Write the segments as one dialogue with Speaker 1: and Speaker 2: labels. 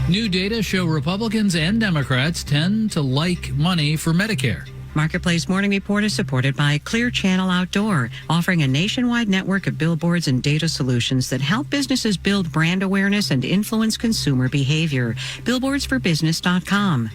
Speaker 1: New data show Republicans and Democrats tend to like money for Medicare.
Speaker 2: Marketplace Morning Report is supported by Clear Channel Outdoor, offering a nationwide network of billboards and data solutions that help businesses build brand awareness and influence consumer behavior. Billboardsforbusiness.com.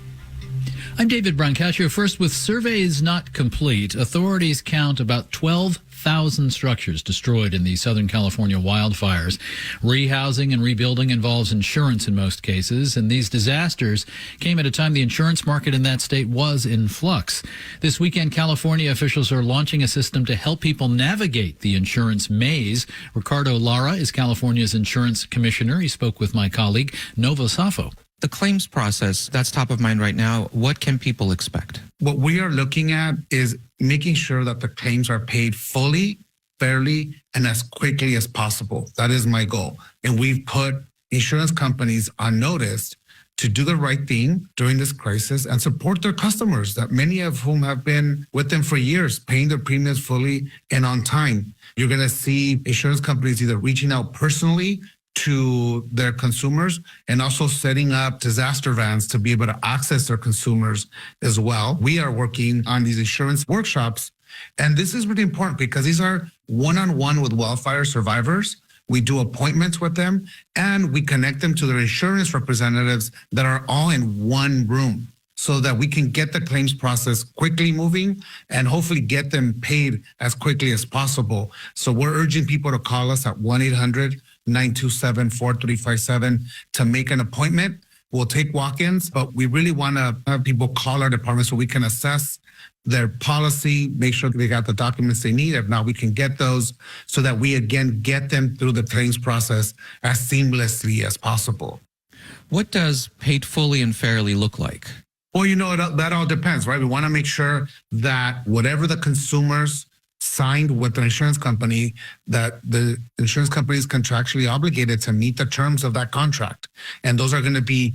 Speaker 1: I'm David Brancaccio. First, with surveys not complete, authorities count about 12,000 structures destroyed in the Southern California wildfires. Rehousing and rebuilding involves insurance in most cases, and these disasters came at a time the insurance market in that state was in flux. This weekend, California officials are launching a system to help people navigate the insurance maze. Ricardo Lara is California's insurance commissioner. He spoke with my colleague, Nova Safo.
Speaker 3: The claims process, that's top of mind right now. What can people expect?
Speaker 4: What we are looking at is making sure that the claims are paid fully, fairly, and as quickly as possible. That is my goal. And we've put insurance companies on notice to do the right thing during this crisis and support their customers, that many of whom have been with them for years, paying their premiums fully and on time. You're going to see insurance companies either reaching out personally to their consumers and also setting up disaster vans to be able to access their consumers as well. We are working on these insurance workshops, and this is really important because these are one-on-one with wildfire survivors. We do appointments with them, and we connect them to their insurance representatives that are all in one room so that we can get the claims process quickly moving and hopefully get them paid as quickly as possible. So we're urging people to call us at 1-800-927-4357 to make an appointment. We'll take walk-ins, but we really want to have people call our department so we can assess their policy, make sure they got the documents they need. If not, we can get those so that we, again, get them through the claims process as seamlessly as possible.
Speaker 3: What does paid fully and fairly look like?
Speaker 4: Well, that all depends, right? We want to make sure that whatever the consumers signed with the insurance company, that the insurance company is contractually obligated to meet the terms of that contract. And those are going to be,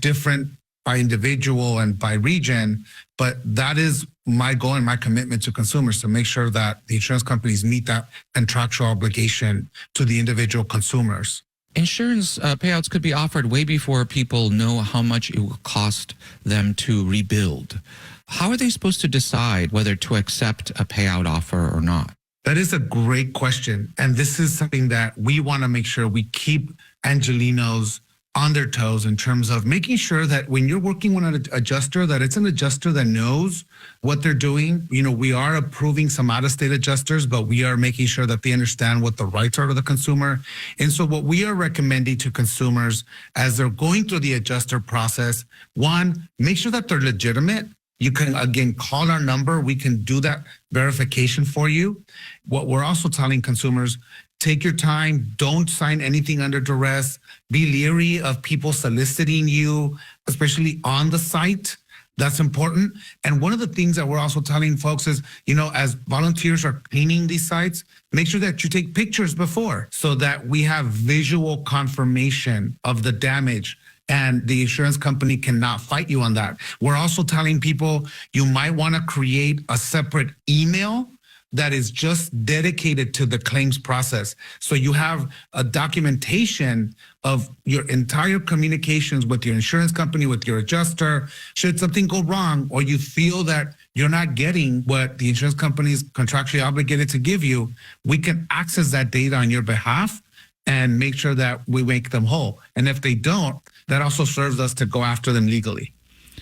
Speaker 4: different by individual and by region. But that is my goal and my commitment to consumers, to make sure that the insurance companies meet that contractual obligation to the individual consumers.
Speaker 3: Insurance payouts could be offered way before people know how much it will cost them to rebuild. How are they supposed to decide whether to accept a payout offer or not?
Speaker 4: That is a great question. And this is something that we want to make sure we keep Angelenos on their toes in terms of making sure that when you're working with an adjuster, that it's an adjuster that knows what they're doing. We are approving some out-of-state adjusters, but we are making sure that they understand what the rights are to the consumer. And so what we are recommending to consumers as they're going through the adjuster process, one, make sure that they're legitimate. You can, again, call our number. We can do that verification for you. What we're also telling consumers, take your time. Don't sign anything under duress. Be leery of people soliciting you, especially on the site. That's important. And one of the things that we're also telling folks is, as volunteers are cleaning these sites, make sure that you take pictures before so that we have visual confirmation of the damage. And the insurance company cannot fight you on that. We're also telling people you might want to create a separate email that is just dedicated to the claims process. So you have a documentation of your entire communications with your insurance company, with your adjuster. Should something go wrong or you feel that you're not getting what the insurance company is contractually obligated to give you, we can access that data on your behalf and make sure that we make them whole. And if they don't, that also serves us to go after them legally.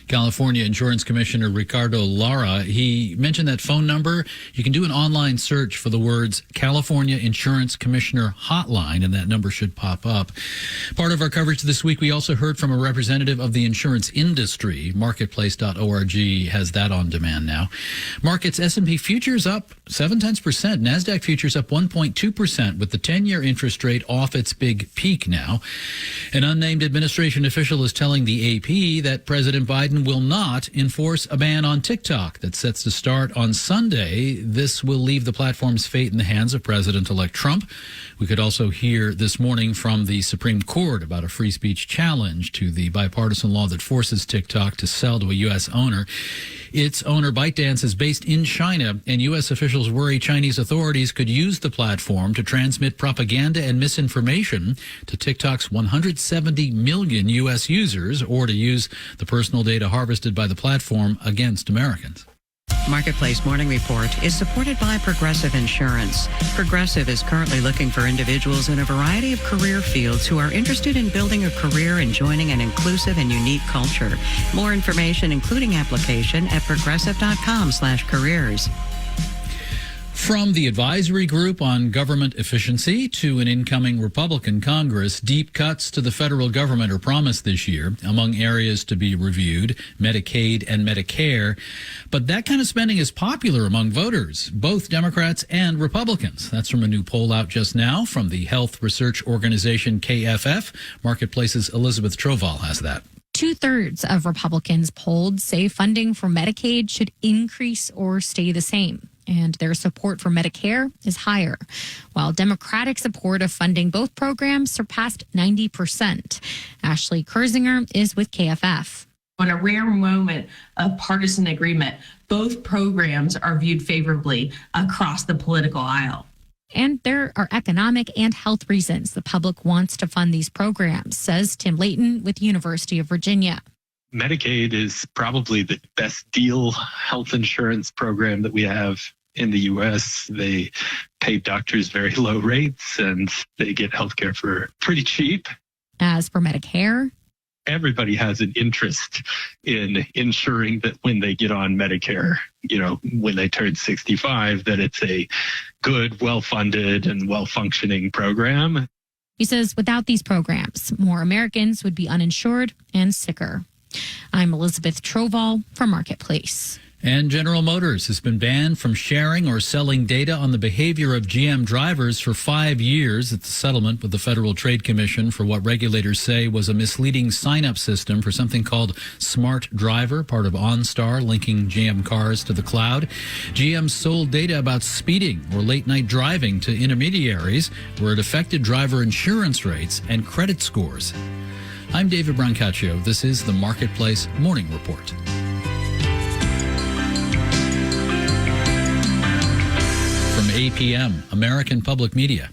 Speaker 1: California Insurance Commissioner Ricardo Lara, he mentioned that phone number. You can do an online search for the words California Insurance Commissioner Hotline, and that number should pop up. Part of our coverage this week, we also heard from a representative of the insurance industry. Marketplace.org has that on demand now. Markets, S&P futures up 0.7%. NASDAQ futures up 1.2%, with the 10-year interest rate off its big peak now. An unnamed administration official is telling the AP that President Biden will not enforce a ban on TikTok that's set to start on Sunday. This will leave the platform's fate in the hands of President-elect Trump. We could also hear this morning from the Supreme Court about a free speech challenge to the bipartisan law that forces TikTok to sell to a U.S. owner. Its owner, ByteDance, is based in China, and U.S. officials worry Chinese authorities could use the platform to transmit propaganda and misinformation to TikTok's 170 million U.S. users, or to use the personal data harvested by the platform against Americans.
Speaker 2: Marketplace Morning Report is supported by Progressive Insurance. Progressive is currently looking for individuals in a variety of career fields who are interested in building a career and joining an inclusive and unique culture. More information, including application, at progressive.com/careers.
Speaker 1: From the advisory group on government efficiency to an incoming Republican Congress, deep cuts to the federal government are promised this year. Among areas to be reviewed, Medicaid and Medicare. But that kind of spending is popular among voters, both Democrats and Republicans. That's from a new poll out just now from the health research organization KFF. Marketplace's Elizabeth Troval has that.
Speaker 5: 2/3 of Republicans polled say funding for Medicaid should increase or stay the same, and their support for Medicare is higher, while Democratic support of funding both programs surpassed 90%. Ashley Kersinger is with KFF.
Speaker 6: In a rare moment of partisan agreement, both programs are viewed favorably across the political aisle.
Speaker 5: And there are economic and health reasons the public wants to fund these programs, says Tim Layton with University of Virginia.
Speaker 7: Medicaid is probably the best deal health insurance program that we have in the U.S. They pay doctors very low rates and they get health care for pretty cheap.
Speaker 5: As for Medicare,
Speaker 7: everybody has an interest in ensuring that when they get on Medicare, when they turn 65, that it's a good, well-funded and well-functioning program.
Speaker 5: He says without these programs, more Americans would be uninsured and sicker. I'm Elizabeth Troval for Marketplace.
Speaker 1: And General Motors has been banned from sharing or selling data on the behavior of GM drivers for 5 years. It's a settlement with the Federal Trade Commission for what regulators say was a misleading sign-up system for something called Smart Driver, part of OnStar, linking GM cars to the cloud. GM sold data about speeding or late-night driving to intermediaries, where it affected driver insurance rates and credit scores. I'm David Brancaccio. This is the Marketplace Morning Report. From APM, American Public Media.